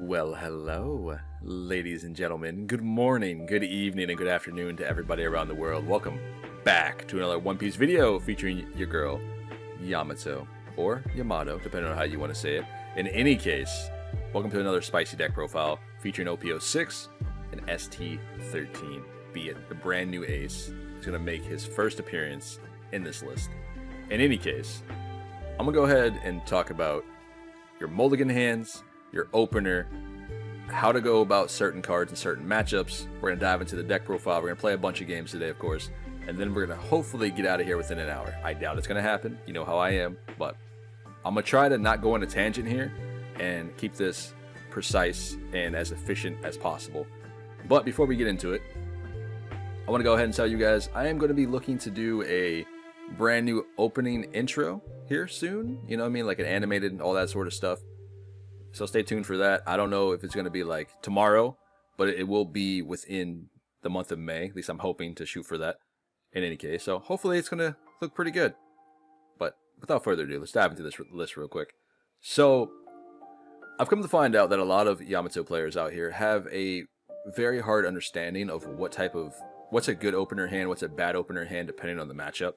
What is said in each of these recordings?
Well, hello, ladies and gentlemen. Good morning, good evening, and good afternoon to everybody around the world. Welcome back to another One Piece video featuring your girl, Yamato, or Yamato, depending on how you want to say it. In any case, welcome to another spicy deck profile featuring OPO6 and ST13, be it the brand new ace who's going to make his first appearance in this list. In any case, I'm going to go ahead and talk about your mulligan hands, your opener, how to go about certain cards and certain matchups. We're going to dive into the deck profile. We're going to play a bunch of games today, of course, and then we're going to hopefully get out of here within an hour. I doubt it's going to happen. You know how I am, but I'm going to try to not go on a tangent here and keep this precise and as efficient as possible. But before we get into it, I want to go ahead and tell you guys I am going to be looking to do a brand new opening intro here soon. You know what I mean? Like an animated and all that sort of stuff. So stay tuned for that. I don't know if it's going to be like tomorrow, but it will be within the month of May. At least I'm hoping to shoot for that in any case. So hopefully it's going to look pretty good. But without further ado, let's dive into this list real quick. So I've come to find out that a lot of Yamato players out here have a very hard understanding of what's a good opener hand, what's a bad opener hand, depending on the matchup.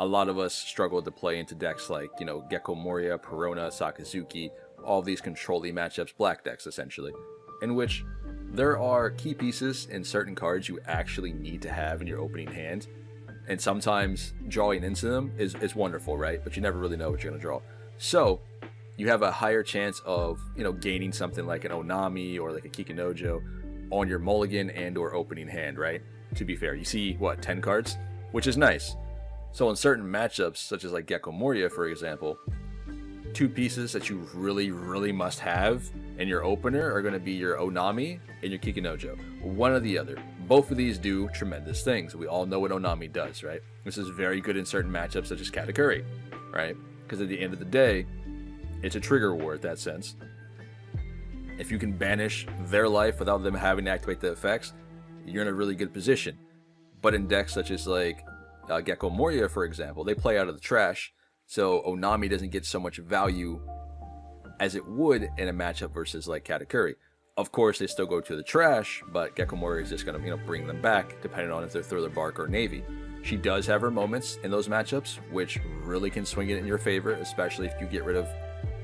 A lot of us struggle to play into decks like, you know, Gecko Moria, Perona, Sakazuki, all these controlling matchups, black decks essentially, in which there are key pieces in certain cards you actually need to have in your opening hand, and sometimes drawing into them is wonderful, right? But you never really know what you're going to draw. So you have a higher chance of, you know, gaining something like an Onami or like a Kikinojo on your mulligan and or opening hand, right? To be fair, you see, what, 10 cards? Which is nice. So in certain matchups, such as like Gecko Moria, for example, two pieces that you really must have in your opener are going to be your Onami and your Kikinojo. One or the other. Both of these do tremendous things. We all know what Onami does, right? This is very good in certain matchups such as Katakuri, right? Because at the end of the day, it's a trigger war in that sense. If you can banish their life without them having to activate the effects, you're in a really good position. But in decks such as like Gecko Moria, for example, they play out of the trash. So Onami doesn't get so much value as it would in a matchup versus like Katakuri. Of course, they still go to the trash, but Gecko Moria is just going to, you know, bring them back depending on if they're Thriller Bark or Navy. She does have her moments in those matchups, which really can swing it in your favor, especially if you get rid of,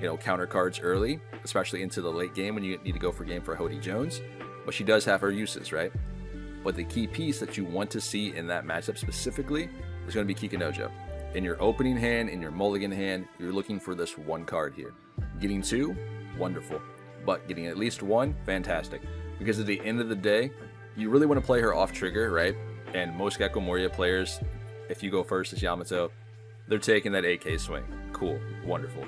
you know, counter cards early, especially into the late game when you need to go for game for Hody Jones. But she does have her uses, right? But the key piece that you want to see in that matchup specifically is going to be Kikinojo. In your opening hand, in your mulligan hand, you're looking for this one card here. Getting two, wonderful. But getting at least one, fantastic. Because at the end of the day, you really want to play her off trigger, right? And most Gecko Moria players, if you go first as Yamato, they're taking that AK swing. Cool, wonderful.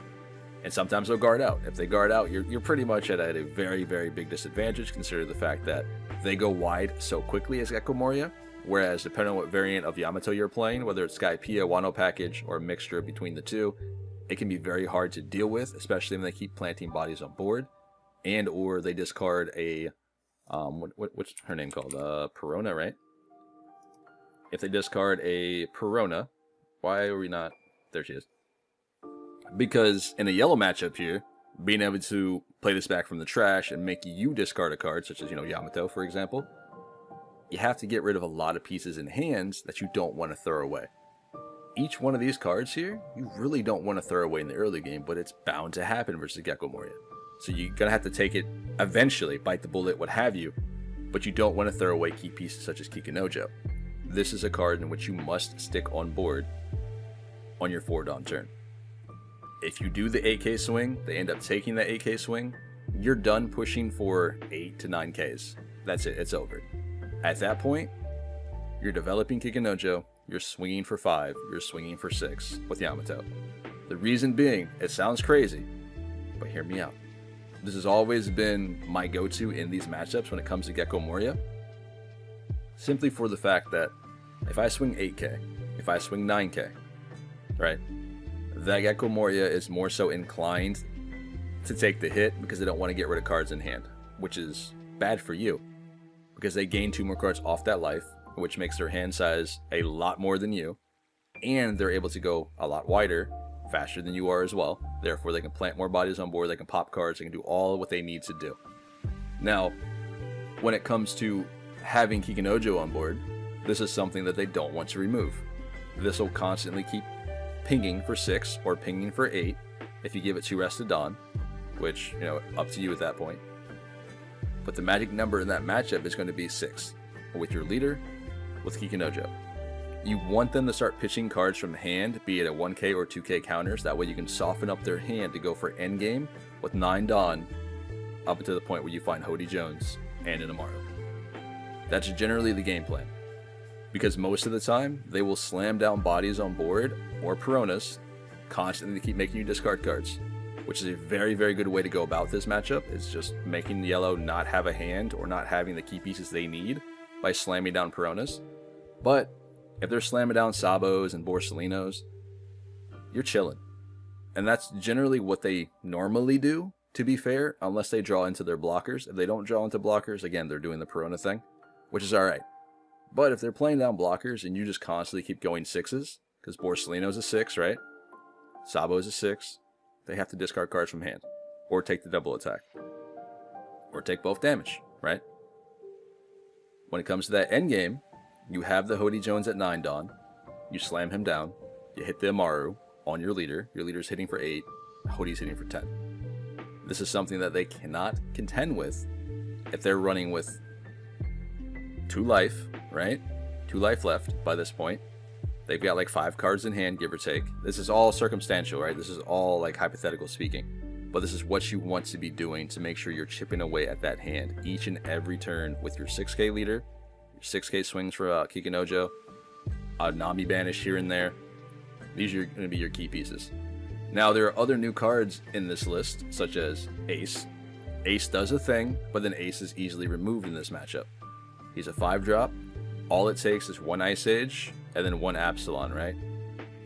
And sometimes they'll guard out. If they guard out, you're pretty much at a very big disadvantage, considering the fact that they go wide so quickly as Gecko Moria. Whereas, depending on what variant of Yamato you're playing, whether it's Skypiea, Wano package, or a mixture between the two, it can be very hard to deal with, especially when they keep planting bodies on board, and or they discard a, what's her name called? Perona, right? If they discard a Perona, why are we not? There she is. Because in a yellow matchup here, being able to play this back from the trash and make you discard a card, such as, you know, Yamato, for example, you have to get rid of a lot of pieces in hands that you don't want to throw away. Each one of these cards here, you really don't want to throw away in the early game, but it's bound to happen versus Gecko Moria. So you're going to have to take it eventually, bite the bullet, what have you, but you don't want to throw away key pieces such as Kikinojo. This is a card in which you must stick on board on your 4-Dawn turn. If you do the 8K swing, they end up taking that 8K swing, you're done pushing for 8 to 9Ks. That's it, it's over. At that point, you're developing Kikinojo, you're swinging for 5, you're swinging for 6 with Yamato. The reason being, it sounds crazy, but hear me out. This has always been my go-to in these matchups when it comes to Gecko Moria. Simply for the fact that if I swing 8K, if I swing 9K, right, that Gecko Moria is more so inclined to take the hit because they don't want to get rid of cards in hand, which is bad for you. Because they gain 2 more cards off that life, which makes their hand size a lot more than you, and they're able to go a lot wider, faster than you are as well. Therefore, they can plant more bodies on board, they can pop cards, they can do all what they need to do. Now, when it comes to having Kikunojo on board, this is something that they don't want to remove. This will constantly keep pinging for 6 or pinging for 8 if you give it 2 Rested Dawn, which, up to you at that point. But the magic number in that matchup is going to be 6, with your leader, with Kikunojo. You want them to start pitching cards from hand, be it at 1k or 2k counters, that way you can soften up their hand to go for endgame with 9 Dawn, up to the point where you find Hody Jones and an Amaru. That's generally the game plan. Because most of the time, they will slam down bodies on board, or Peronas, constantly to keep making you discard cards. Which is a very, very good way to go about this matchup, is just making yellow not have a hand, or not having the key pieces they need, by slamming down Peronas. But, if they're slamming down Sabos and Borsalinos, you're chilling. And that's generally what they normally do, to be fair, unless they draw into their blockers. If they don't draw into blockers, again, they're doing the Perona thing, which is alright. But if they're playing down blockers and you just constantly keep going 6s, because Borsalino's a 6, right? Sabo's a 6, they have to discard cards from hand, or take the double attack, or take both damage, right? When it comes to that end game, you have the Hody Jones at 9 Dawn, you slam him down, you hit the Amaru on your leader's hitting for 8, Hody's hitting for 10. This is something that they cannot contend with if they're running with 2 life, right? 2 life left by this point. They've got like 5 cards in hand, give or take. This is all circumstantial, right? This is all like hypothetical speaking. But this is what you want to be doing to make sure you're chipping away at that hand each and every turn with your 6k leader, your 6k swings for Kikunojo, a Nami banish here and there. These are going to be your key pieces. Now, there are other new cards in this list, such as Ace. Ace does a thing, but then Ace is easily removed in this matchup. He's a 5-drop. All it takes is 1 Ice Age and then 1 Absalon, right?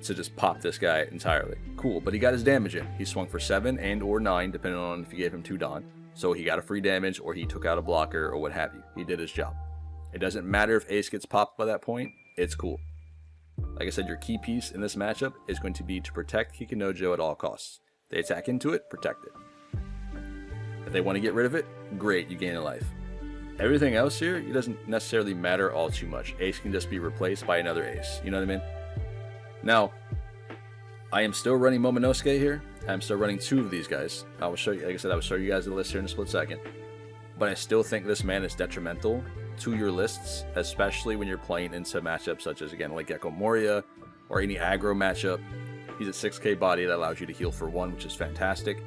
To just pop this guy entirely. Cool, but he got his damage in. He swung for 7 and or 9, depending on if you gave him 2 Dawn. So he got a free damage, or he took out a blocker, or what have you. He did his job. It doesn't matter if Ace gets popped by that point. It's cool. Like I said, your key piece in this matchup is going to be to protect Kikunojo at all costs. They attack into it, protect it. If they want to get rid of it, great, you gain a life. Everything else here, it doesn't necessarily matter all too much. Ace can just be replaced by another Ace, you know what I mean? Now, I am still running Momonosuke here. I'm still running 2 of these guys. I will show you, like I said, I will show you guys the list here in a split second. But I still think this man is detrimental to your lists, especially when you're playing into matchups such as, again, like Gecko Moria, or any aggro matchup. He's a 6k body that allows you to heal for 1, which is fantastic.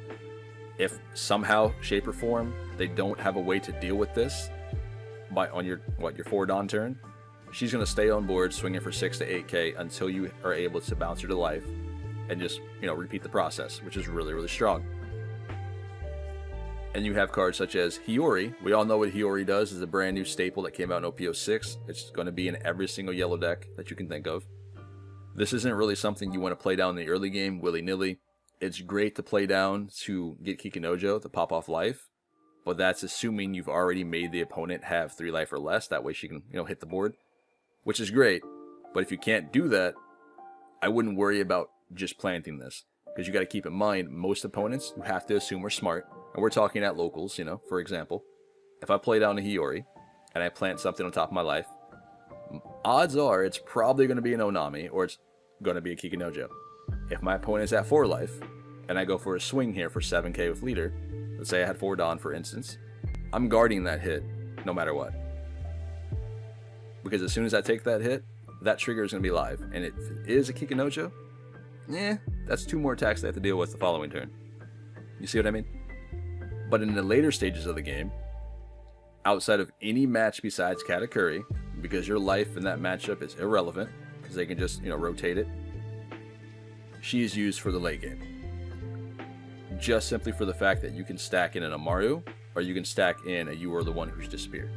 If somehow, shape, or form, they don't have a way to deal with this on your 4 Dawn turn, she's going to stay on board swinging for 6 to 8k until you are able to bounce her to life and just, repeat the process, which is really, really strong. And you have cards such as Hiyori. We all know what Hiyori does. Is a brand new staple that came out in OPO6. It's going to be in every single yellow deck that you can think of. This isn't really something you want to play down in the early game, willy-nilly. It's great to play down to get Kikunojo to pop off life, but that's assuming you've already made the opponent have 3 life or less. That way she can, hit the board, which is great. But if you can't do that, I wouldn't worry about just planting this, because you got to keep in mind, most opponents, you have to assume, are smart. And we're talking at locals, for example. If I play down a Hiyori, and I plant something on top of my life, odds are it's probably going to be an Onami, or it's going to be a Kikunojo. If my opponent's at 4 life, and I go for a swing here for 7k with leader, let's say I had 4 Dawn, for instance, I'm guarding that hit, no matter what. Because as soon as I take that hit, that trigger is going to be live. And if it is a Kikunojo, that's 2 more attacks they have to deal with the following turn. You see what I mean? But in the later stages of the game, outside of any match besides Katakuri, because your life in that matchup is irrelevant, because they can just, rotate it, she is used for the late game. Just simply for the fact that you can stack in an Amaru, or you can stack in a You Are the One Who's Disappeared.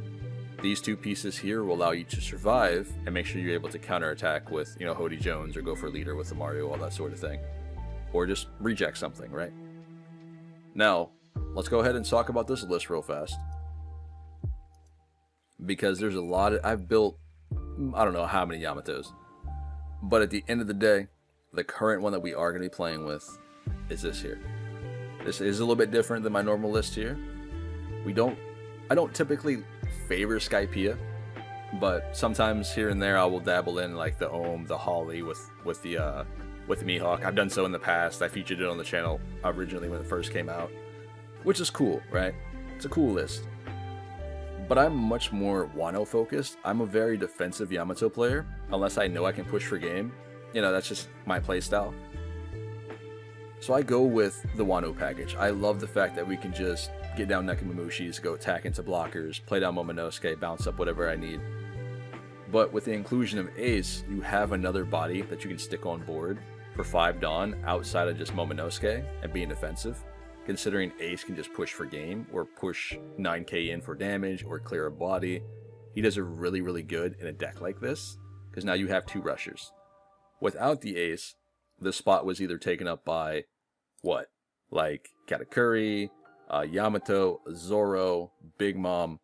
These 2 pieces here will allow you to survive and make sure you're able to counterattack with, Hody Jones, or go for leader with Amaru, all that sort of thing. Or just reject something, right? Now, let's go ahead and talk about this list real fast. Because there's a lot of, I've built, I don't know how many Yamatos. But at the end of the day, the current one that we are going to be playing with is this here. This is a little bit different than my normal list here. We don't I don't typically favor Skypiea, but sometimes here and there I will dabble in like the Ohm, the Holly with the Mihawk. I've done so in the past. I featured it on the channel originally when it first came out, which is cool, right? It's a cool list. But I'm much more Wano focused. I'm a very defensive Yamato player, unless I know I can push for game. You know, that's just my playstyle. So I go with the Wano package. I love the fact that we can just get down Nekomamushis, go attack into blockers, play down Momonosuke, bounce up whatever I need. But with the inclusion of Ace, you have another body that you can stick on board for 5 Dawn outside of just Momonosuke and being defensive. Considering Ace can just push for game, or push 9k in for damage, or clear a body, he does it really, really good in a deck like this, because now you have 2 rushers. Without the Ace, this spot was either taken up by, what? Like Katakuri, Yamato, Zoro, Big Mom,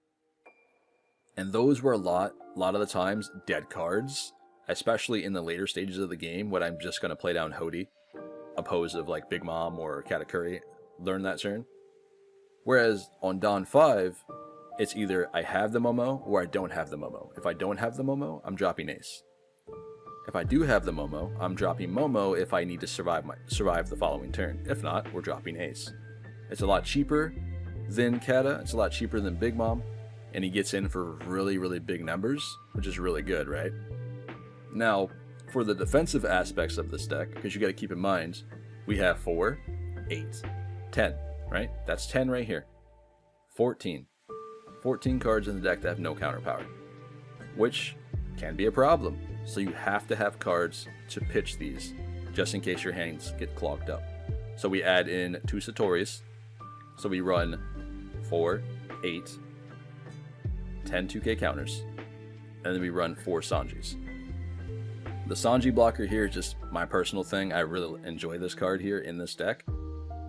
and those were a lot of the times dead cards, especially in the later stages of the game when I'm just going to play down Hody, opposed of like Big Mom or Katakuri. Learn that turn. Whereas on Dawn 5, it's either I have the Momo or I don't have the Momo. If I don't have the Momo, I'm dropping Ace. If I do have the Momo, I'm dropping Momo if I need to survive the following turn. If not, we're dropping Ace. It's a lot cheaper than Kata, it's a lot cheaper than Big Mom, and he gets in for really, really big numbers, which is really good, right? Now, for the defensive aspects of this deck, because you got to keep in mind, we have 4, 8, 10, right? That's 10 right here. 14. 14 cards in the deck that have no counter power, which can be a problem. So you have to have cards to pitch these, just in case your hands get clogged up. So we add in 2 Satoris. So we run 4, 8, 10 2k counters, and then we run 4 Sanjis. The Sanji blocker here is just my personal thing. I really enjoy this card here in this deck.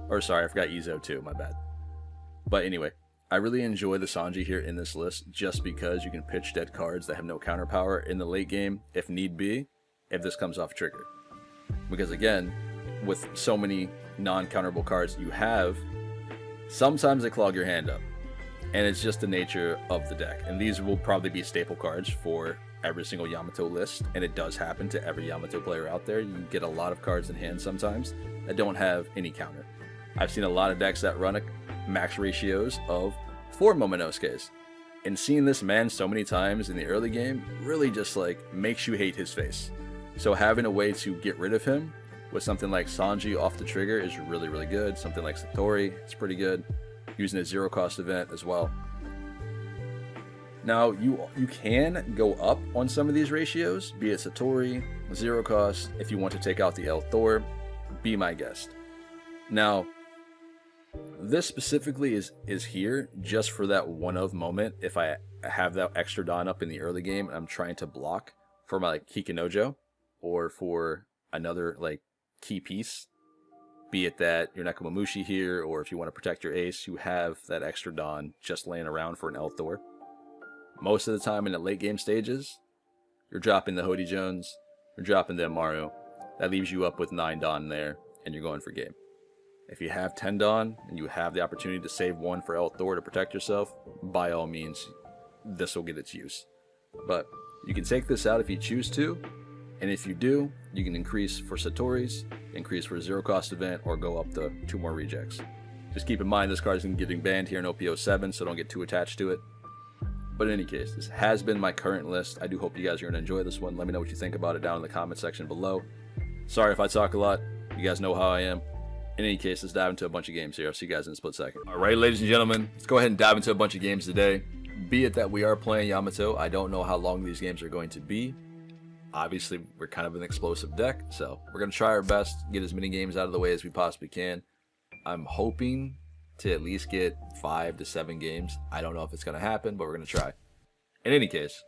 Or sorry, I forgot Izo too, my bad. But anyway, I really enjoy the Sanji here in this list just because you can pitch dead cards that have no counter power in the late game if need be, if this comes off trigger. Because again, with so many non-counterable cards you have, sometimes they clog your hand up. And it's just the nature of the deck. And these will probably be staple cards for every single Yamato list, and it does happen to every Yamato player out there. You get a lot of cards in hand sometimes that don't have any counter. I've seen a lot of decks that run max ratios of 4 Momonosuke's, and seeing this man so many times in the early game really just like makes you hate his face. So having a way to get rid of him with something like Sanji off the trigger is really, really good. Something like Satori, it's pretty good. Using a 0 cost event as well. Now, you can go up on some of these ratios, be it Satori, 0 cost, if you want to take out the El Thor, be my guest. Now, this specifically is here just for that one-of moment. If I have that extra Dawn up in the early game and I'm trying to block for my like, Kikinojo, or for another like key piece, be it that your Nekomamushi here, or if you want to protect your ace, you have that extra Dawn just laying around for an El Thor. Most of the time in the late game stages, you're dropping the Hody Jones, you're dropping the Amaru. That leaves you up with 9 Dawn there, and you're going for game. If you have 10 Dawn, and you have the opportunity to save 1 for El Thor to protect yourself, by all means, this will get its use. But you can take this out if you choose to, and if you do, you can increase for Satori's, increase for a 0 cost event, or go up to 2 more rejects. Just keep in mind this card is getting banned here in OPO7, so don't get too attached to it. But in any case, this has been my current list. I do hope you guys are going to enjoy this one. Let me know what you think about it down in the comment section below. Sorry if I talk a lot. You guys know how I am. In any case, let's dive into a bunch of games here. I'll see you guys in a split second. Alright, ladies and gentlemen, let's go ahead and dive into a bunch of games today. Be it that we are playing Yamato, I don't know how long these games are going to be. Obviously, we're kind of an explosive deck, so we're going to try our best, get as many games out of the way as we possibly can. I'm hoping to at least get 5 to 7 games. I don't know if it's going to happen, but we're going to try. In any case,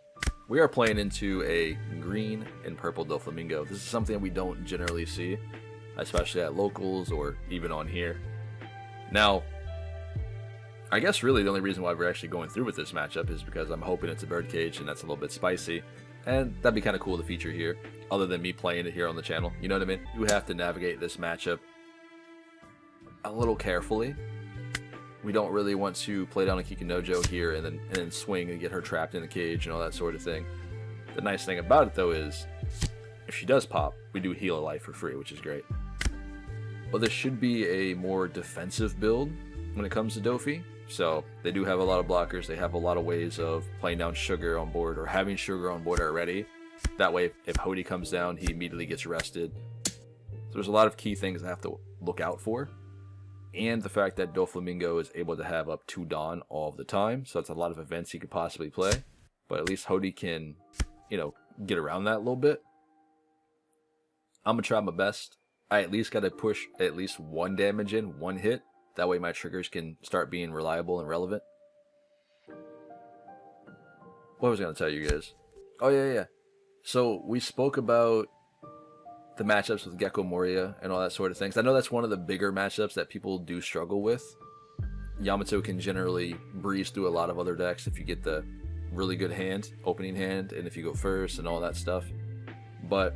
we are playing into a green and purple Doflamingo. This is something we don't generally see, especially at locals or even on here. Now, I guess really the only reason why we're actually going through with this matchup is because I'm hoping it's a birdcage and that's a little bit spicy. And that'd be kind of cool to feature here, other than me playing it here on the channel. You know what I mean? You have to navigate this matchup a little carefully. we don't really want to play down a Kikunojo here and then swing and get her trapped in the cage and all that sort of thing. The nice thing about it though is, if she does pop, we do heal a life for free, which is great. But this should be a more defensive build when it comes to Dofi. So they do have a lot of blockers. They have a lot of ways of playing down Sugar on board or having Sugar on board already. That way, if Hody comes down, he immediately gets arrested. So there's a lot of key things I have to look out for. And the fact that Doflamingo is able to have up 2 Dawn all of the time. So that's a lot of events he could possibly play. But at least Hody can, you know, get around that a little bit. I'm going to try my best. I at least got to push at least 1 damage in, 1 hit. That way my triggers can start being reliable and relevant. What was I going to tell you guys? Oh, yeah. So we spoke about the matchups with Gecko Moria and all that sort of things. I know that's one of the bigger matchups that people do struggle with. Yamato can generally breeze through a lot of other decks if you get the really good hand, opening hand, and if you go first and all that stuff. But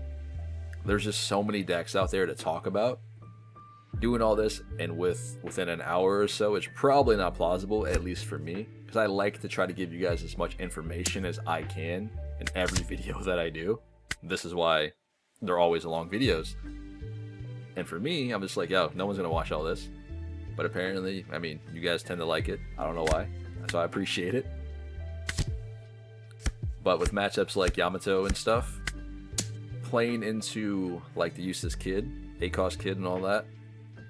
there's just so many decks out there to talk about. Doing all this and within an hour or so is probably not plausible, at least for me, because I like to try to give you guys as much information as I can in every video that I do. This is why they're always long videos. And for me, I'm just like, yo, no one's gonna watch all this. But apparently, I mean, you guys tend to like it. I don't know why, so I appreciate it. But with matchups like Yamato and stuff, playing into like the Eustace Kid, ACOS Kid and all that,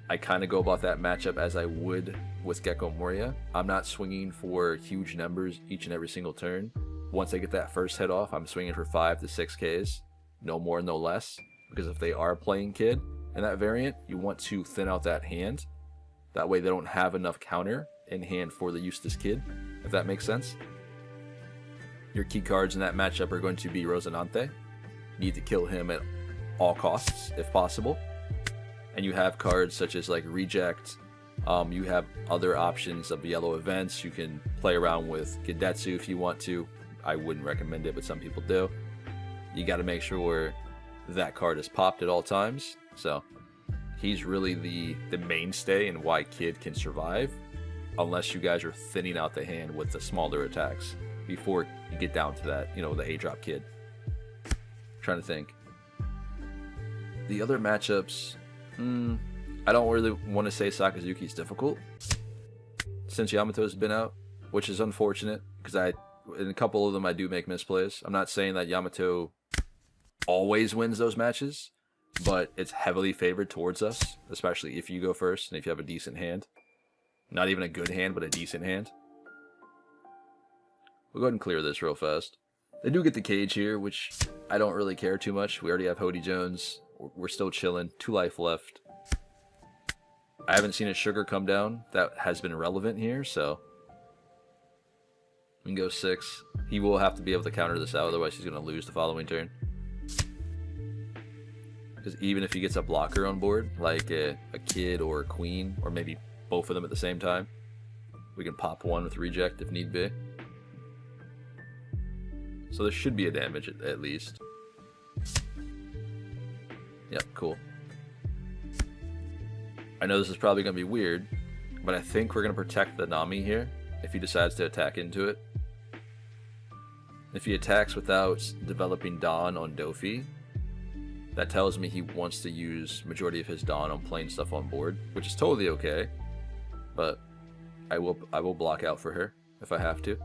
I kind of go about that matchup as I would with Gecko Moria. I'm not swinging for huge numbers each and every single turn. Once I get that first hit off, I'm swinging for 5 to 6 Ks. No more, no less. Because if they are playing Kid in that variant, you want to thin out that hand. That way they don't have enough counter in hand for the Eustace Kid, if that makes sense. Your key cards in that matchup are going to be Rosinante. Need to kill him at all costs, if possible. And you have cards such as like Reject. You have other options of yellow events. You can play around with Gedetsu if you want to. I wouldn't recommend it, but some people do. You got to make sure that card is popped at all times. So he's really the mainstay and why Kid can survive, unless you guys are thinning out the hand with the smaller attacks before you get down to that, you know, the A-drop Kid. Trying to think. The other matchups, I don't really want to say Sakazuki's difficult since Yamato's been out, which is unfortunate because in a couple of them I do make misplays. I'm not saying that Yamato always wins those matches, but it's heavily favored towards us, especially if you go first and if you have a decent hand. Not even a good hand, but a decent hand. We'll go ahead and clear this real fast. They do get the cage here, which I don't really care too much. We already have Hody Jones. We're still chilling. 2 life left. I haven't seen a Sugar come down that has been relevant here, so we can go 6. He will have to be able to counter this out, otherwise he's going to lose the following turn. Because even if he gets a blocker on board, like a Kid or a Queen, or maybe both of them at the same time, we can pop 1 with Reject if need be. So there should be a damage at least. Yep, cool. I know this is probably going to be weird, but I think we're going to protect the Nami here if he decides to attack into it. If he attacks without developing Dawn on Dofi, that tells me he wants to use majority of his Dawn on playing stuff on board, which is totally okay, but I will block out for her if I have to.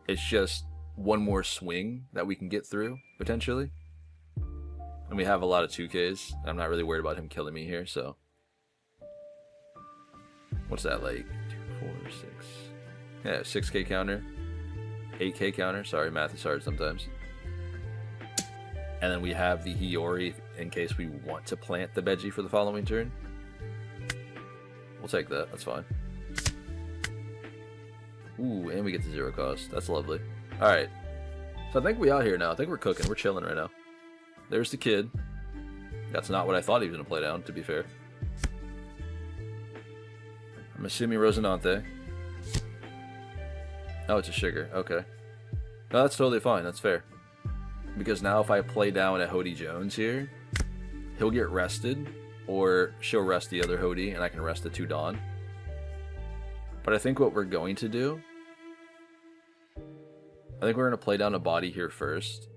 It's just one more swing that we can get through, potentially. And we have a lot of 2Ks. I'm not really worried about him killing me here, so. What's that, like? 2, 4, 6. Yeah, 6K counter. 8K counter. Sorry, math is hard sometimes. And then we have the Hiyori in case we want to plant the Beji for the following turn. We'll take that. That's fine. Ooh, and we get the 0 cost. That's lovely. Alright. So I think we out here now. I think we're cooking. We're chilling right now. There's the Kid. That's not what I thought he was going to play down, to be fair. I'm assuming Rosinante. Oh, it's a Sugar. Okay. No, that's totally fine. That's fair. Because now if I play down a Hody Jones here, he'll get rested, or she'll rest the other Hody, and I can rest the 2 Dawn. But I think what we're going to do, I think we're going to play down a body here first.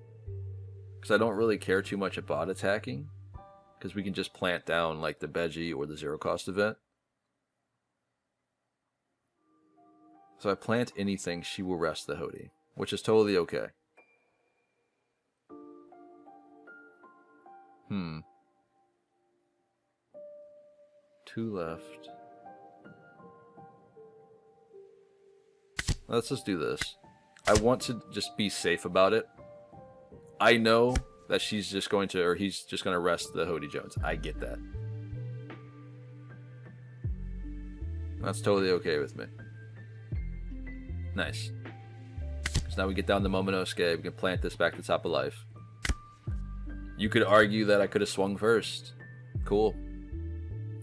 Because I don't really care too much about attacking. Because we can just plant down like the Beji or the zero cost event. So if I plant anything, she will rest the Hody, which is totally okay. 2 left. Let's just do this. I want to just be safe about it. I know that she's just going to, or he's just going to rest the Hody Jones. I get that. That's totally okay with me. Nice. So now we get down the Momonosuke. We can plant this back to top of life. You could argue that I could have swung first. Cool.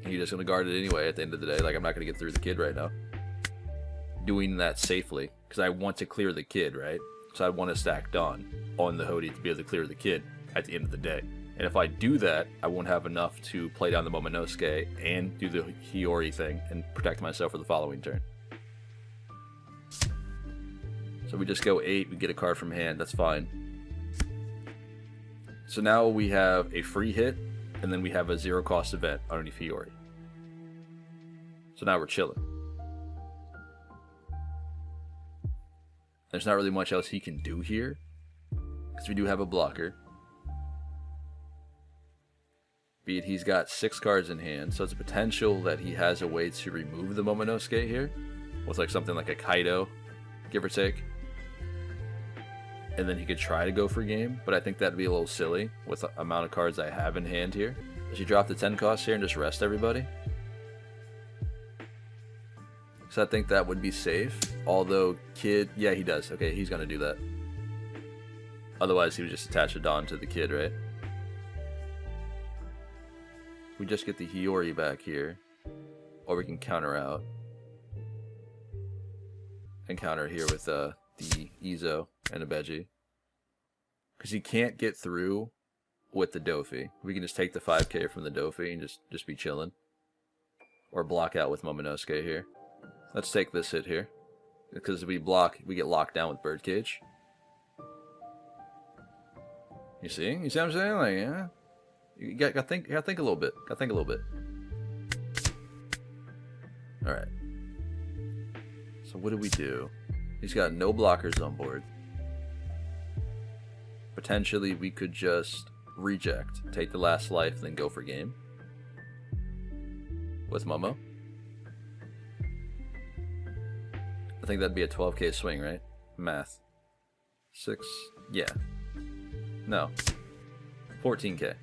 He's just going to guard it anyway at the end of the day. Like, I'm not going to get through the kid right now. Doing that safely. Because I want to clear the kid, right? So I want to stack Dawn on the Hody to be able to clear the kid at the end of the day. And if I do that, I won't have enough to play down the Momonosuke and do the Hiyori thing and protect myself for the following turn. So we just go 8, we get a card from hand, that's fine. So now we have a free hit, and then we have a zero cost event underneath Hiyori. So now we're chilling. There's not really much else he can do here, because we do have a blocker. Be it he's got 6 cards in hand, so it's a potential that he has a way to remove the Momonosuke here, with like something like a Kaido, give or take. And then he could try to go for game, but I think that'd be a little silly with the amount of cards I have in hand here. Does he drop the 10 cost here and just rest everybody? So I think that would be safe. Although kid, yeah, he does. Okay, he's gonna do that. Otherwise, he would just attach a Dawn to the kid, right? We just get the Hiyori back here, or we can counter out and counter here with the Izo and a Beji, because he can't get through with the Dofi. We can just take the 5k from the Dofi and just be chilling, or block out with Momonosuke here. Let's take this hit here, because if we block, we get locked down with Birdcage. You see what I'm saying? Like, yeah, you gotta think a little bit. Gotta think a little bit. All right. So what do we do? He's got no blockers on board. Potentially, we could just reject, take the last life, then go for game with Momo. I think that'd be a 12k swing, right? Math. 6, yeah. No. 14k.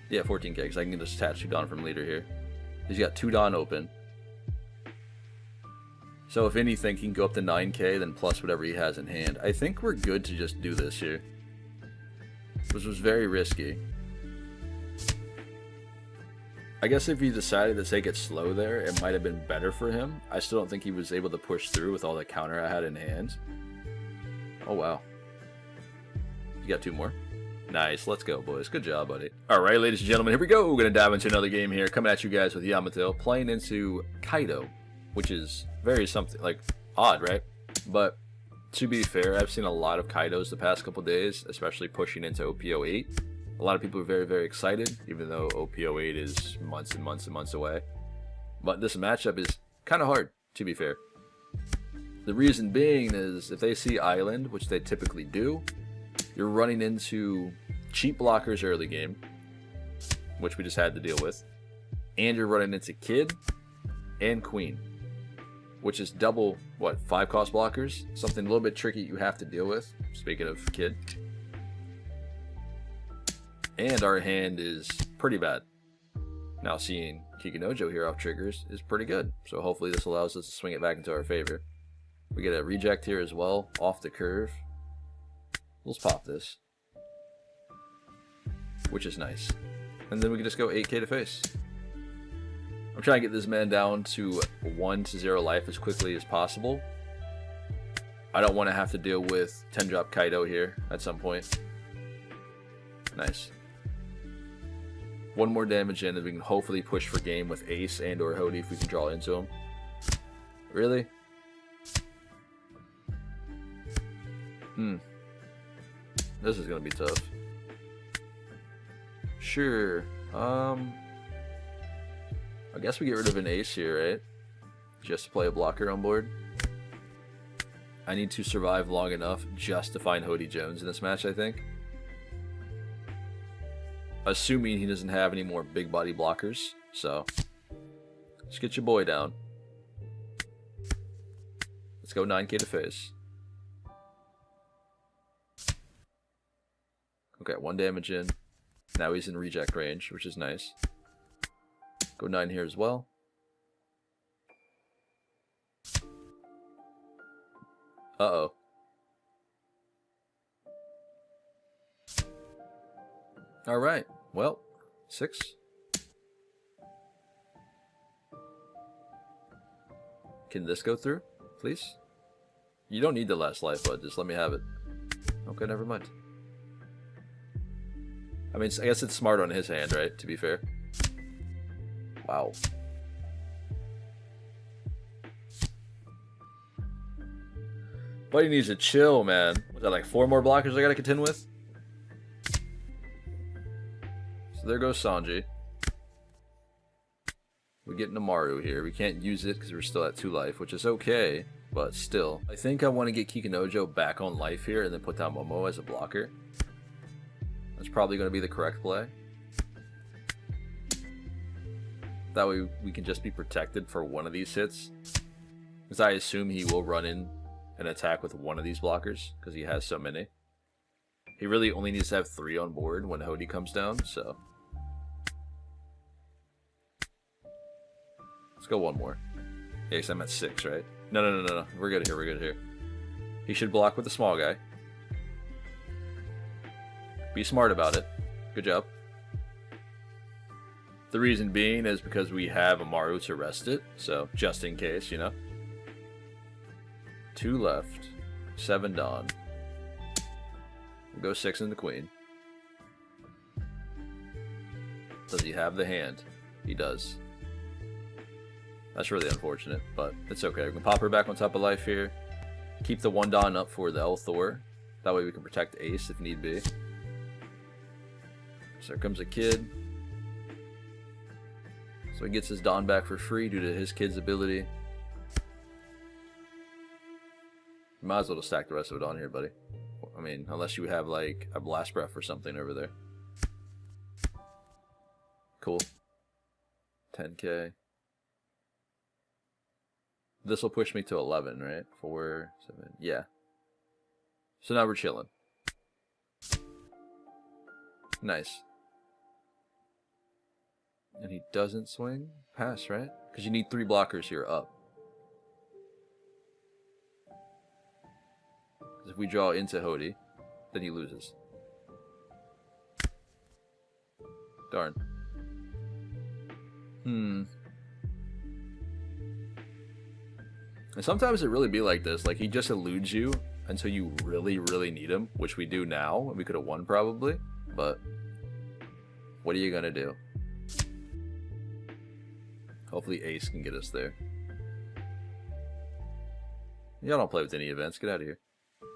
Yeah, 14k, because I can just attach a Dawn from leader here. He's got 2 Dawn open. So if anything, he can go up to 9k, then plus whatever he has in hand. I think we're good to just do this here. This was very risky. I guess if he decided to take it slow there, it might have been better for him. I still don't think he was able to push through with all the counter I had in hand. Oh, wow. You got 2 more? Nice, let's go, boys. Good job, buddy. Alright, ladies and gentlemen, here we go. We're going to dive into another game here. Coming at you guys with Yamato, playing into Kaido, which is very something, like, odd, right? But, to be fair, I've seen a lot of Kaidos the past couple days, especially pushing into OPO8. A lot of people are very, very excited, even though OPO8 is months and months and months away. But this matchup is kind of hard, to be fair. The reason being is, if they see Island, which they typically do, you're running into cheap blockers early game, which we just had to deal with, and you're running into Kid and Queen, which is double, what, 5 cost blockers? Something a little bit tricky you have to deal with, speaking of Kid. And our hand is pretty bad. Now seeing Kikunojo here off triggers is pretty good, so hopefully this allows us to swing it back into our favor. We get a reject here as well, off the curve. Let's pop this, which is nice. And then we can just go 8k to face. I'm trying to get this man down to 1 to 0 life as quickly as possible. I don't want to have to deal with 10 drop Kaido here at some point. Nice. One more damage in, and we can hopefully push for game with Ace and or Hody if we can draw into him. Really? This is gonna be tough. Sure. I guess we get rid of an Ace here, right? Just to play a blocker on board. I need to survive long enough just to find Hody Jones in this match, I think. Assuming he doesn't have any more big body blockers. So, let's get your boy down. Let's go 9k to face. Okay, 1 damage in. Now he's in reject range, which is nice. Go 9 here as well. Uh-oh. Alright, well, 6. Can this go through, please? You don't need the last life, bud. Just let me have it. Okay, never mind. I mean, I guess it's smart on his hand, right? To be fair. Wow. Buddy needs to chill, man. Was that like 4 more blockers I gotta contend with? So there goes Sanji. We get Namaru here. We can't use it because we're still at 2 life, which is okay, but still. I think I want to get Kikunojo back on life here and then put down Momo as a blocker. That's probably going to be the correct play. That way we can just be protected for one of these hits. Because I assume he will run in and attack with one of these blockers, because he has so many. He really only needs to have 3 on board when Hody comes down, so. Let's go 1 more. Yeah, because I'm at 6, right? No. We're good here, we're good here. He should block with the small guy. Be smart about it. Good job. The reason being is because we have Amaru to rest it, so just in case, you know. 2 left. 7 Dawn. We'll go 6 in the Queen. Does he have the hand? He does. That's really unfortunate, but it's okay. We can pop her back on top of life here. Keep the 1 Dawn up for the El Thor. That way we can protect Ace if need be. So there comes a kid. So he gets his Dawn back for free due to his kid's ability. You might as well just stack the rest of it on here, buddy. I mean, unless you have like a Blast Breath or something over there. Cool. 10k. This will push me to 11, right? 4, 7, yeah. So now we're chilling. Nice. And he doesn't swing? Pass, right? Because you need 3 blockers here up. Because if we draw into Hody, then he loses. Darn. And sometimes it really be like this. Like, he just eludes you until you really, really need him. Which we do now. And we could have won probably. But what are you going to do? Hopefully Ace can get us there. Y'all don't play with any events. Get out of here.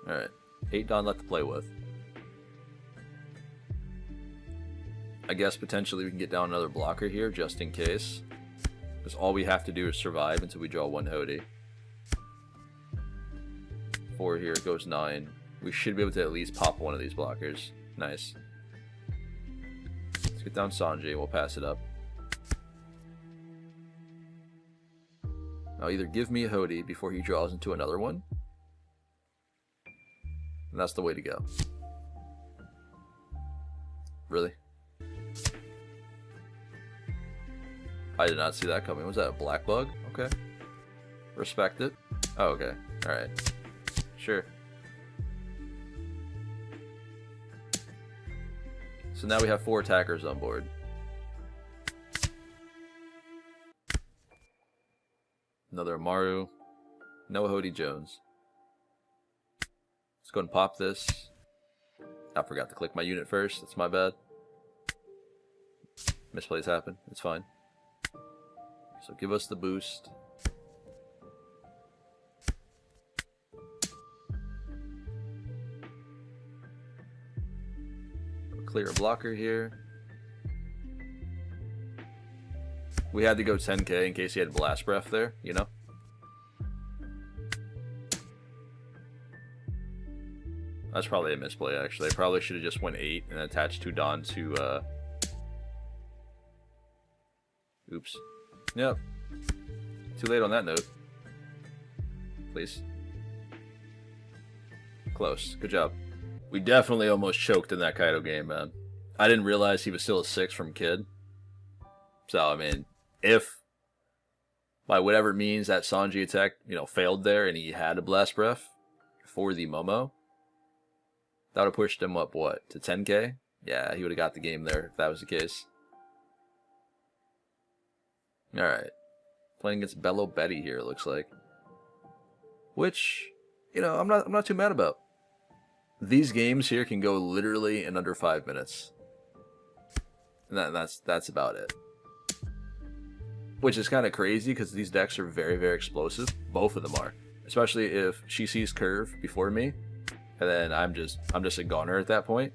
Alright. 8 Dawn left to play with. I guess potentially we can get down another blocker here just in case. Because all we have to do is survive until we draw 1 Hody. 4 here, it goes 9. We should be able to at least pop one of these blockers. Nice. Let's get down Sanji, we'll pass it up. Now either give me a Hody before he draws into another one. And that's the way to go. Really? I did not see that coming. Was that a black bug? Okay. Respect it. Oh, okay. Alright. Sure. So now we have 4 attackers on board. Another Amaru. No Hody Jones. Let's go and pop this. I forgot to click my unit first. That's my bad. Misplays happen. It's fine. So give us the boost. Clear a blocker here. We had to go 10k in case he had Blast Breath there, you know? That's probably a misplay, actually. I probably should have just went 8 and attached 2 Dawn to, Oops. Yep. Too late on that note. Please. Close. Good job. We definitely almost choked in that Kaido game, man. I didn't realize he was still a 6 from Kid. So, I mean, if by whatever means that Sanji attack, you know, failed there and he had a Blast Breath for the Momo, that would have pushed him up, what, to 10k? Yeah, he would have got the game there if that was the case. Alright. Playing against Bello Betty here, it looks like. Which, you know, I'm not too mad about. These games here can go literally in under 5 minutes. And that's about it. Which is kind of crazy because these decks are very, very explosive. Both of them are. Especially if she sees curve before me, and then I'm just a goner at that point.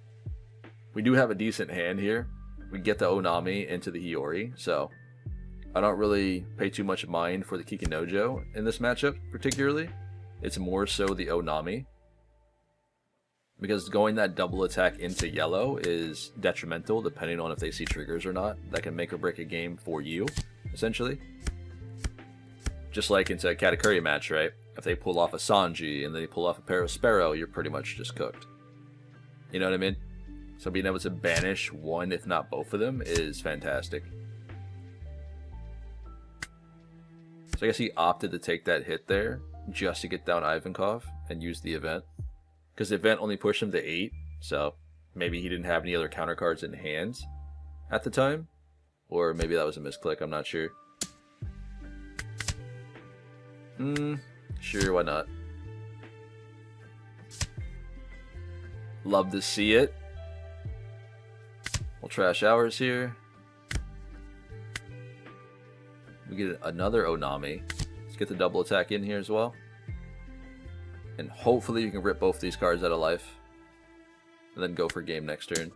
We do have a decent hand here. We get the Onami into the Hiyori, so I don't really pay too much mind for the Kikinojo in this matchup particularly. It's more so the Onami. Because going that double attack into yellow is detrimental depending on if they see triggers or not. That can make or break a game for you, essentially. Just like into a Katakuri match, right? If they pull off a Sanji and then they pull off a Pawseplay's, you're pretty much just cooked. You know what I mean? So being able to banish one, if not both of them, is fantastic. So I guess he opted to take that hit there just to get down Ivankov and use the event. Because the event only pushed him to 8, so maybe he didn't have any other counter cards in hand at the time. Or maybe that was a misclick, I'm not sure. Sure, why not? Love to see it. We'll trash ours here. We get another Onami. Let's get the double attack in here as well. And hopefully you can rip both these cards out of life. And then go for game next turn.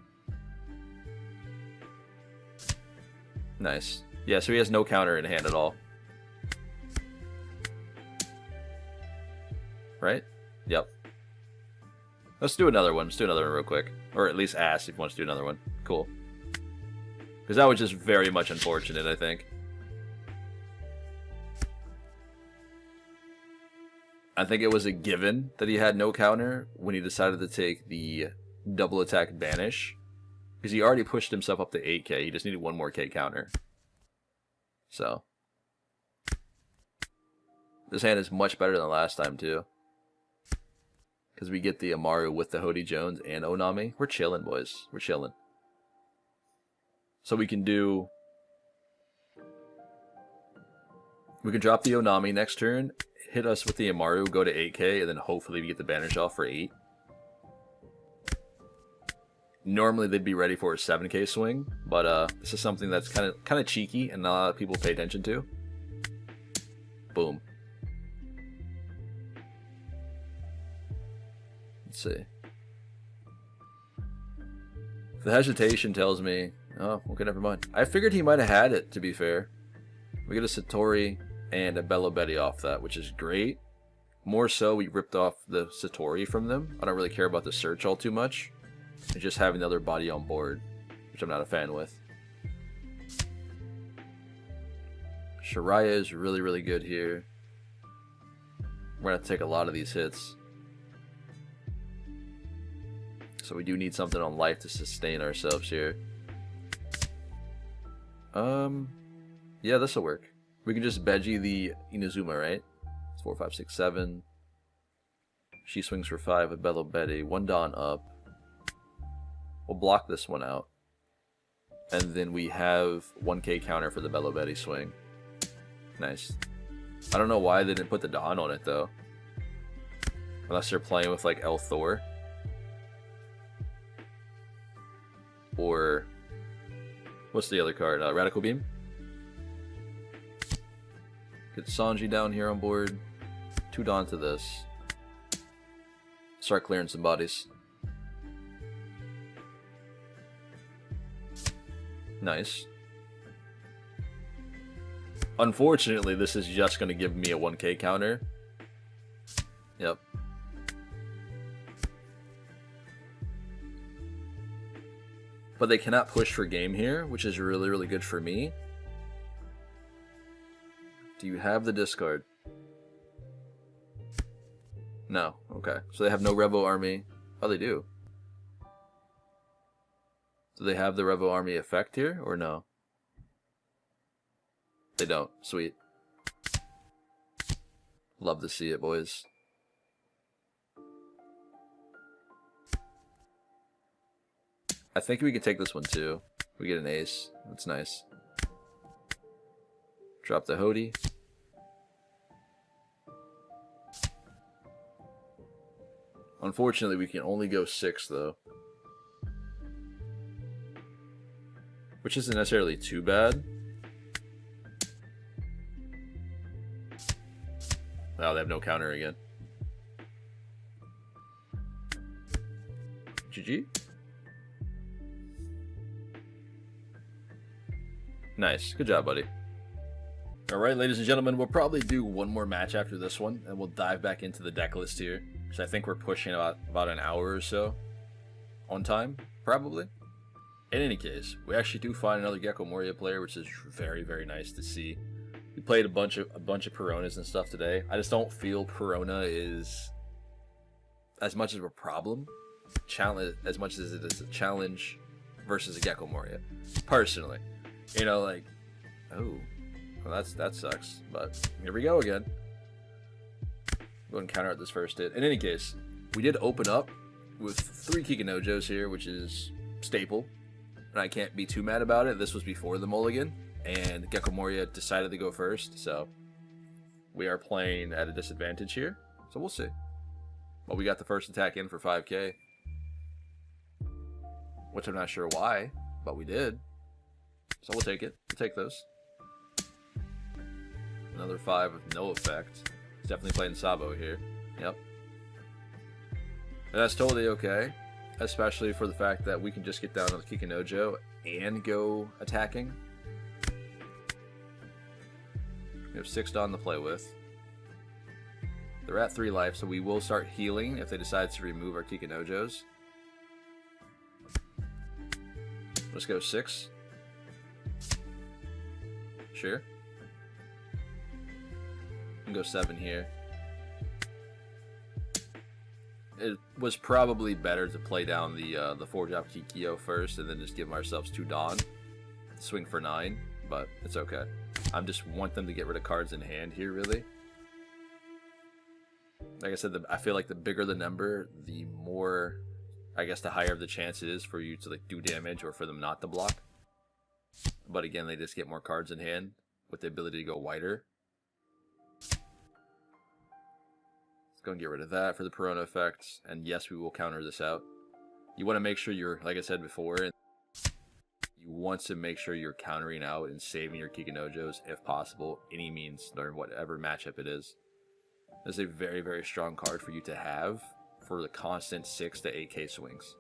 Nice. Yeah, so he has no counter in hand at all. Right? Yep. Let's do another one. Let's do another one real quick. Or at least ask if he wants to do another one. Cool. Because that was just very much unfortunate, I think. I think it was a given that he had no counter when he decided to take the double attack banish. Because he already pushed himself up to 8k. He just needed one more k counter. So. This hand is much better than last time, too. Because we get the Amaru with the Hody Jones and Onami. We're chilling, boys. We're chilling. So we can do... We can drop the Onami next turn, hit us with the Amaru, go to 8k, and then hopefully we get the banish off for 8. Normally they'd be ready for a 7k swing, but this is something that's kind of cheeky and not a lot of people pay attention to. Boom. Let's see. The hesitation tells me, oh, okay, never mind. I figured he might have had it, to be fair. We get a Satori and a Bello Betty off that, which is great. More so, we ripped off the Satori from them. I don't really care about the search all too much. It's just having the other body on board, which I'm not a fan with. Shiraya is really, really good here. We're going to take a lot of these hits. So we do need something on life to sustain ourselves here. Yeah, this will work. We can just Beji the Inazuma, right? It's 4, 5, 6, 7. She swings for 5 with Bello Betty. 1 Dawn up. We'll block this one out. And then we have 1k counter for the Bello Betty swing. Nice. I don't know why they didn't put the Dawn on it, though. Unless they're playing with, like, El Thor. Or What's the other card? Radical Beam. Get Sanji down here on board. 2 Dawn to this. Start clearing some bodies. Nice. Unfortunately, this is just going to give me a 1k counter. Yep. But they cannot push for game here, which is really, really good for me. Do you have the discard? No. Okay. So they have no Revo Army. Oh, they do. Do they have the Revo Army effect here, or no? They don't. Sweet. Love to see it, boys. I think we can take this one too. We get an ace. That's nice. Drop the Hody. Unfortunately, we can only go 6 though. Which isn't necessarily too bad. Oh, they have no counter again. GG. Nice. Good job, buddy. Alright, ladies and gentlemen, we'll probably do one more match after this one, and we'll dive back into the deck list here. So I think we're pushing about an hour or so on time, probably. In any case, we actually do find another Gecko Moria player, which is very, very nice to see. We played a bunch of Peronas and stuff today. I just don't feel Perona is as much of a problem, as much as it is a challenge versus a Gecko Moria. Personally, you know, like, oh, well, that sucks. But here we go again. Go and counter out this first hit. In any case, we did open up with 3 Kikinojos here, which is staple, and I can't be too mad about it. This was before the mulligan, and Gecko Moria decided to go first, so we are playing at a disadvantage here. So we'll see. Well, we got the first attack in for 5k, which I'm not sure why, but we did. So we'll take it. We'll take those. Another 5 with no effect. He's definitely playing Sabo here. Yep. And that's totally okay, especially for the fact that we can just get down on the Kikinojo and go attacking. We have 6 Dawn to play with. They're at 3 life, so we will start healing if they decide to remove our Kikinojos. Let's go 6. Sure. And go 7 here. It was probably better to play down the 4-drop Kikyo first and then just give ourselves 2 Dawn. Swing for 9, but it's okay. I just want them to get rid of cards in hand here, really. Like I said, I feel like the bigger the number, the more, I guess, the higher the chance it is for you to like do damage or for them not to block. But again, they just get more cards in hand with the ability to go wider. Let's go and get rid of that for the Perona effect. And yes, we will counter this out. You want to make sure you're, like I said before, you want to make sure you're countering out and saving your Kikinojos if possible, any means, or whatever matchup it is. This is a very, very strong card for you to have for the constant 6 to 8k swings.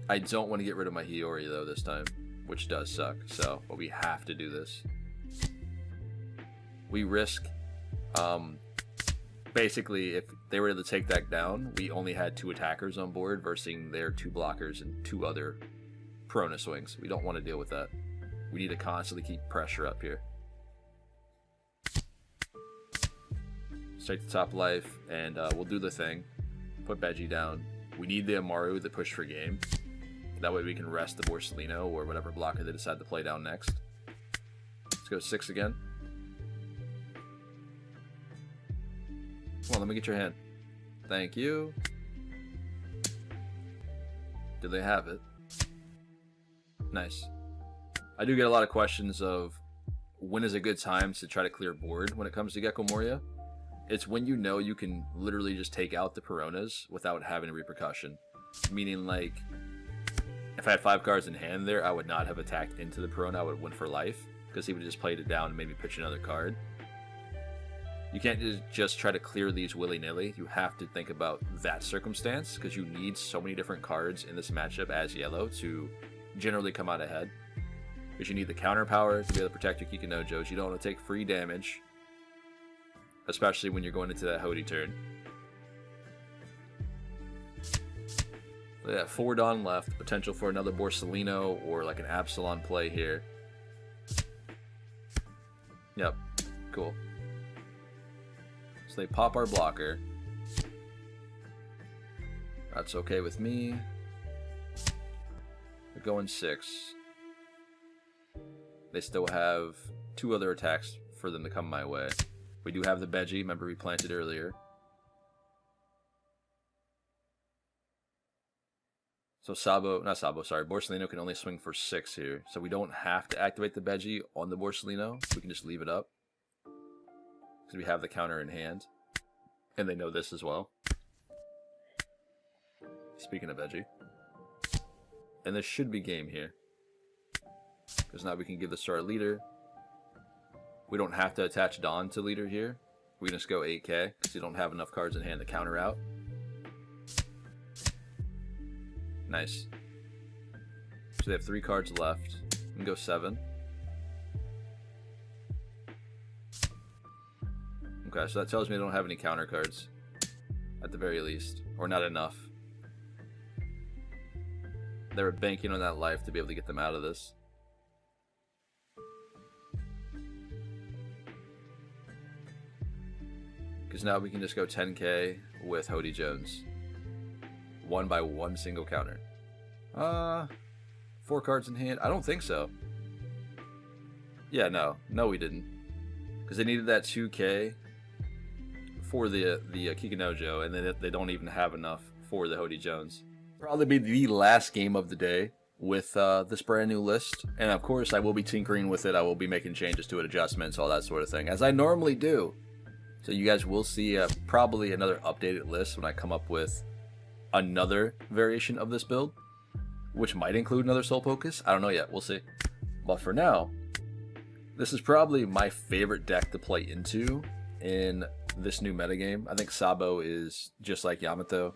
I don't want to get rid of my Hiyori though this time, which does suck, so, but we have to do this. We risk, basically, if they were to take that down, we only had 2 attackers on board versus their 2 blockers and 2 other Perona swings. We don't want to deal with that. We need to constantly keep pressure up here. Straight to top life, and we'll do the thing. Put Beji down. We need the Amaru to push for game. That way we can rest the Borsalino or whatever blocker they decide to play down next. Let's go 6 again. Come on, let me get your hand. Thank you. Do they have it? Nice. I do get a lot of questions of when is a good time to try to clear board when it comes to Gecko Moria. It's when you know you can literally just take out the Peronas without having a repercussion. Meaning, like, If I had 5 cards in hand there, I would not have attacked into the Perona. I would have went for life, because he would have just played it down and maybe pitch another card. You can't just try to clear these willy-nilly. You have to think about that circumstance, because you need so many different cards in this matchup as yellow to generally come out ahead. Because you need the counter power to be able to protect your Kikinojos. You don't want to take free damage, especially when you're going into that Hody turn. Yeah, 4 Dawn left. Potential for another Borsalino or like an Absalon play here. Yep, cool. So they pop our blocker. That's okay with me. They're going 6. They still have 2 other attacks for them to come my way. We do have the Beji, remember we planted earlier. So Borsalino can only swing for 6 here. So we don't have to activate the Beji on the Borsalino. We can just leave it up. Because we have the counter in hand. And they know this as well. Speaking of Beji. And this should be game here. Because now we can give this to our leader. We don't have to attach Dawn to leader here. We can just go 8k. Because you don't have enough cards in hand to counter out. Nice. So they have 3 cards left. We can go 7. Okay, so that tells me they don't have any counter cards. At the very least. Or not enough. They were banking on that life to be able to get them out of this. Because now we can just go 10k with Hody Jones. Won by 1 single counter. 4 cards in hand? I don't think so. Yeah, no. No, we didn't. Because they needed that 2k for the Kikinojo, and they don't even have enough for the Hody Jones. Probably be the last game of the day with this brand new list. And of course, I will be tinkering with it. I will be making changes to it, adjustments, all that sort of thing, as I normally do. So you guys will see probably another updated list when I come up with another variation of this build, which might include another Soul Focus. I don't know yet. We'll see. But for now, this is probably my favorite deck to play into in this new metagame. I think Sabo is just like Yamato.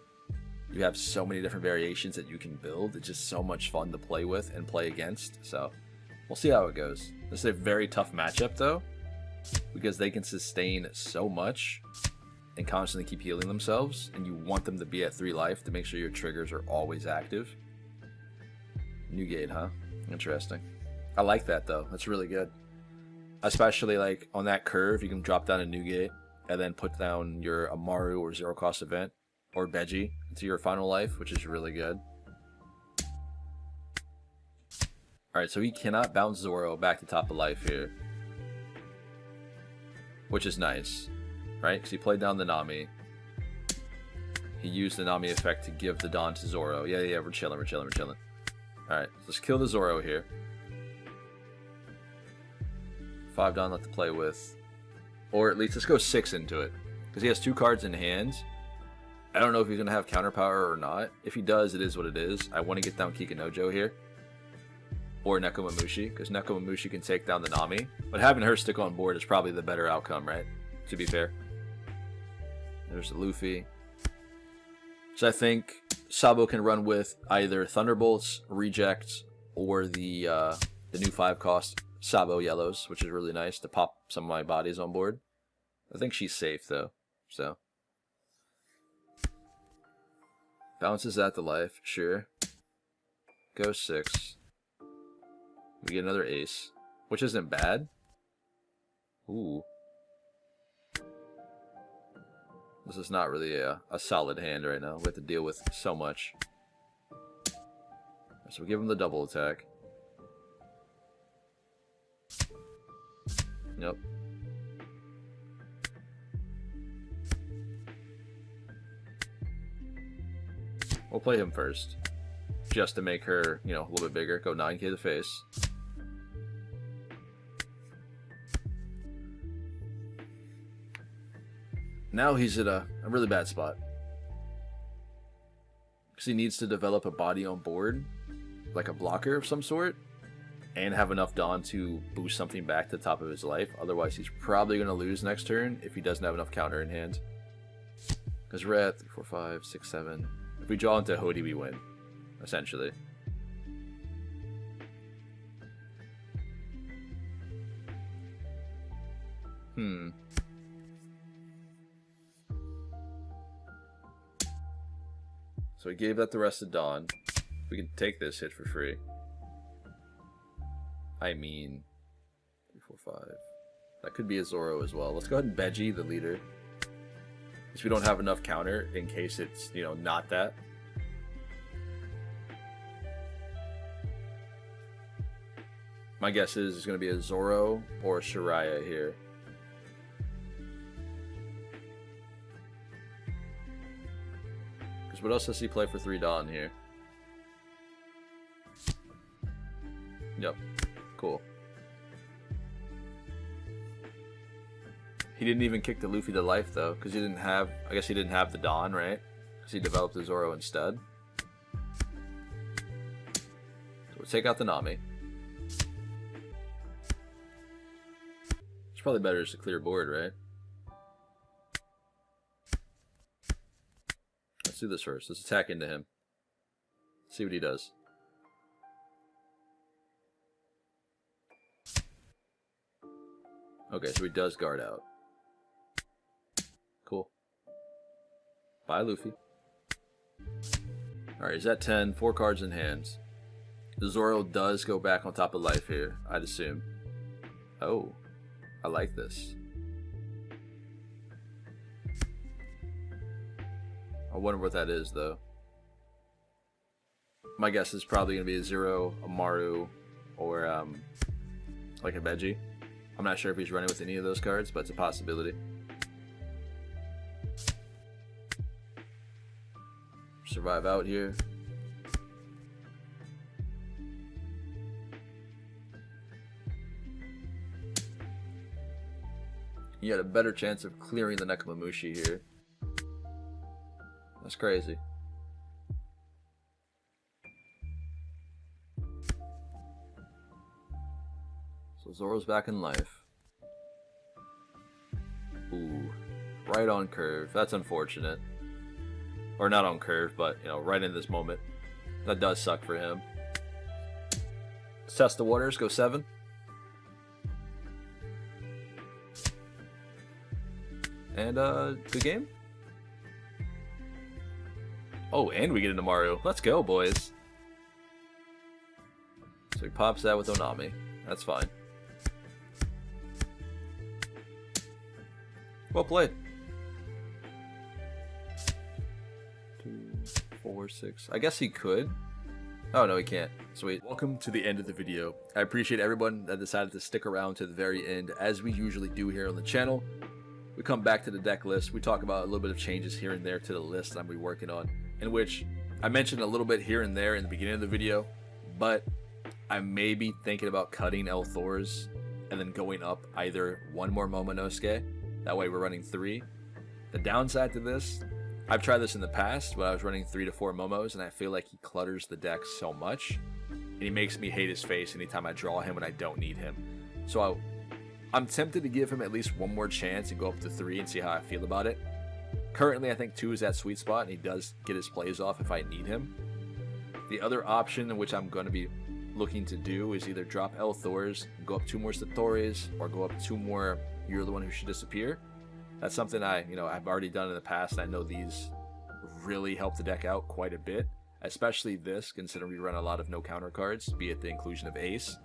You have so many different variations that you can build. It's just so much fun to play with and play against. So we'll see how it goes. This is a very tough matchup though, because they can sustain so much and constantly keep healing themselves, and you want them to be at 3 life to make sure your triggers are always active. New gate, huh? Interesting. I like that though. That's really good. Especially like on that curve, you can drop down a new gate and then put down your Amaru or 0 cost event or Beji into your final life, which is really good. Alright, so he cannot bounce Zoro back to top of life here, which is nice, right? Because he played down the Nami. He used the Nami effect to give the Dawn to Zoro. Yeah, we're chilling. Alright, let's kill the Zoro here. 5 Dawn left to play with. Or at least let's go 6 into it. Because he has 2 cards in hand. I don't know if he's going to have counter power or not. If he does, it is what it is. I want to get down Kikinojo here. Or Nekomamushi, because Nekomamushi can take down the Nami. But having her stick on board is probably the better outcome, right? To be fair. There's the Luffy. So I think Sabo can run with either Thunderbolts, Reject, or the new 5 cost Sabo Yellows, which is really nice to pop some of my bodies on board. I think she's safe though, so. Bounces at the life, sure. Go 6. We get another ace, which isn't bad. Ooh. This is not really a solid hand right now. We have to deal with so much. So we give him the double attack. Yep. We'll play him first. Just to make her, you know, a little bit bigger. Go 9k to face. Now he's at a really bad spot. Because he needs to develop a body on board like a blocker of some sort and have enough Dawn to boost something back to the top of his life. Otherwise, he's probably going to lose next turn if he doesn't have enough counter in hand. Because we're at 3, 4, 5, 6, 7. If we draw into Hody, we win, essentially. So we gave that the rest of Dawn. We can take this hit for free. I mean, 3, 4, 5. That could be a Zoro as well. Let's go ahead and Beji, the leader. Because we don't have enough counter in case it's, you know, not that. My guess is it's going to be a Zoro or a Shiraya here. Because what else does he play for 3 Dawn here? Yep. Cool. He didn't even kick the Luffy to life though, because he didn't have, I guess he didn't have the Dawn, right? Because he developed the Zoro instead. So we'll take out the Nami. It's probably better just to clear board, right? Let's do this first. Let's attack into him. See what he does. Okay, so he does guard out. Cool. Bye, Luffy. Alright, he's at 10. 4 cards in hand. The Zoro does go back on top of life here, I'd assume. Oh, I like this. I wonder what that is, though. My guess is probably going to be a Zero, a Maru, or like a Beji. I'm not sure if he's running with any of those cards, but it's a possibility. Survive out here. You had a better chance of clearing the Nekomamushi here. That's crazy. So Zoro's back in life. Ooh. Right on curve. That's unfortunate. Or not on curve, but, you know, right in this moment. That does suck for him. Let's test the waters. Go 7. And, good game. Oh, and we get into Maru. Let's go, boys. So he pops that with Onami. That's fine. Well played. 2, 4, 6. I guess he could. Oh, no, he can't. Sweet. Welcome to the end of the video. I appreciate everyone that decided to stick around to the very end, as we usually do here on the channel. We come back to the deck list. We talk about a little bit of changes here and there to the list that I'm going to be working on, in which I mentioned a little bit here and there in the beginning of the video, but I may be thinking about cutting El Thor's and then going up either 1 more Momonosuke. That way we're running 3. The downside to this, I've tried this in the past when I was running 3 to 4 Momos, and I feel like he clutters the deck so much, and he makes me hate his face anytime I draw him when I don't need him. So I'm tempted to give him at least 1 more chance and go up to 3 and see how I feel about it. Currently, I think 2 is that sweet spot, and he does get his plays off if I need him. The other option in which I'm going to be looking to do is either drop El Thor's, go up 2 more Satori's, or go up 2 more You're the One Who Should Disappear. That's something I've already done in the past, and I know these really help the deck out quite a bit, especially this, considering we run a lot of no counter cards, be it the inclusion of Ace.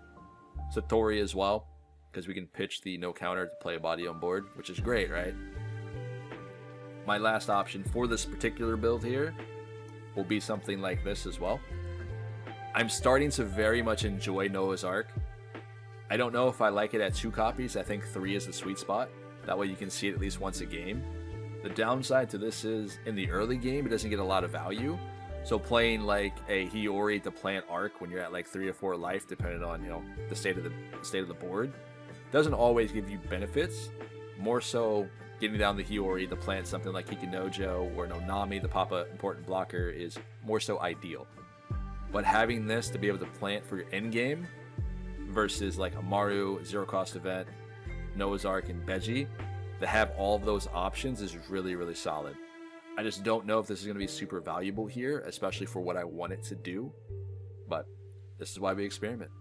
Satori as well, because we can pitch the no counter to play a body on board, which is great, right? My last option for this particular build here will be something like this as well. I'm starting to very much enjoy Noah's Ark. I don't know if I like it at 2 copies. I think 3 is the sweet spot. That way you can see it at least once a game. The downside to this is, in the early game, it doesn't get a lot of value. So playing like a Hiyori to plant Arc when you're at like 3 or 4 life, depending on, you know, the state of the board, doesn't always give you benefits. More so, getting down the Hiyori to plant something like Hikinojo or Nonami, the Papa important blocker, is more so ideal. but having this to be able to plant for your end game versus like a Maru, Zero Cost Event, Noah's Ark, and Beji, to have all of those options is really, really solid. I just don't know if this is going to be super valuable here, especially for what I want it to do, but this is why we experiment.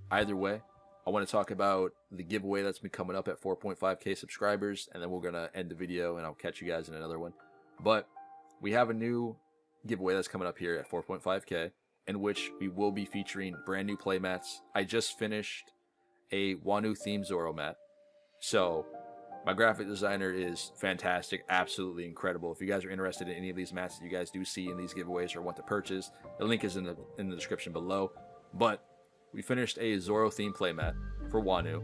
Either way, I want to talk about the giveaway that's been coming up at 4.5k subscribers, and then we're going to end the video and I'll catch you guys in another one. But we have a new giveaway that's coming up here at 4.5k, in which we will be featuring brand new playmats. I just finished a Wanu theme Zoro mat, so my graphic designer is fantastic, absolutely incredible. If you guys are interested in any of these mats that you guys do see in these giveaways or want to purchase, the link is in the description below. But we finished a Zoro theme playmat for Wanu.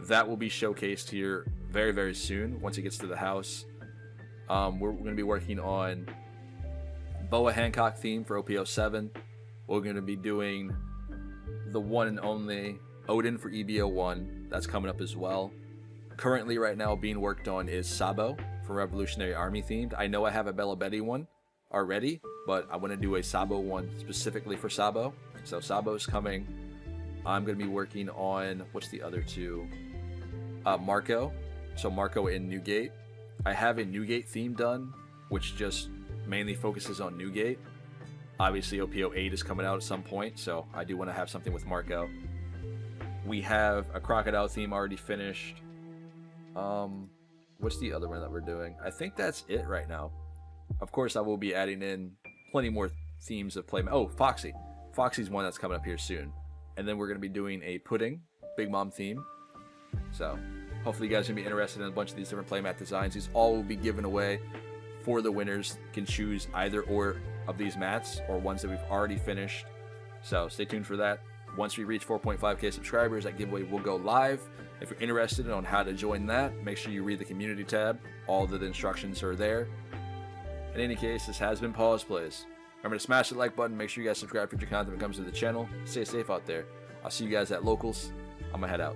That will be showcased here very, very soon once it gets to the house. We're going to be working on Boa Hancock theme for OPO7. We're going to be doing the one and only Odin for EBO1. That's coming up as well. Currently, right now, being worked on is Sabo for Revolutionary Army themed. I know I have a Bella Betty one already, but I want to do a Sabo one specifically for Sabo. So Sabo is coming. I'm going to be working on, what's the other two? Marco. So Marco in Newgate. I have a Newgate theme done, which just mainly focuses on Newgate. Obviously, OPO8 is coming out at some point, so I do want to have something with Marco. We have a Crocodile theme already finished. What's the other one that we're doing? I think that's it right now. Of course, I will be adding in plenty more themes of playmat. Oh, Foxy. Foxy's one that's coming up here soon. And then we're going to be doing a Pudding, Big Mom theme. So, hopefully you guys are going to be interested in a bunch of these different playmat designs. These all will be given away for the winners. You can choose either or of these mats or ones that we've already finished. So, stay tuned for that. Once we reach 4.5k subscribers, that giveaway will go live. If you're interested on how to join that, make sure you read the community tab. All of the instructions are there. In any case, this has been Pawseplays. Remember to smash the like button. Make sure you guys subscribe for future content when it comes to the channel. Stay safe out there. I'll see you guys at locals. I'm gonna head out.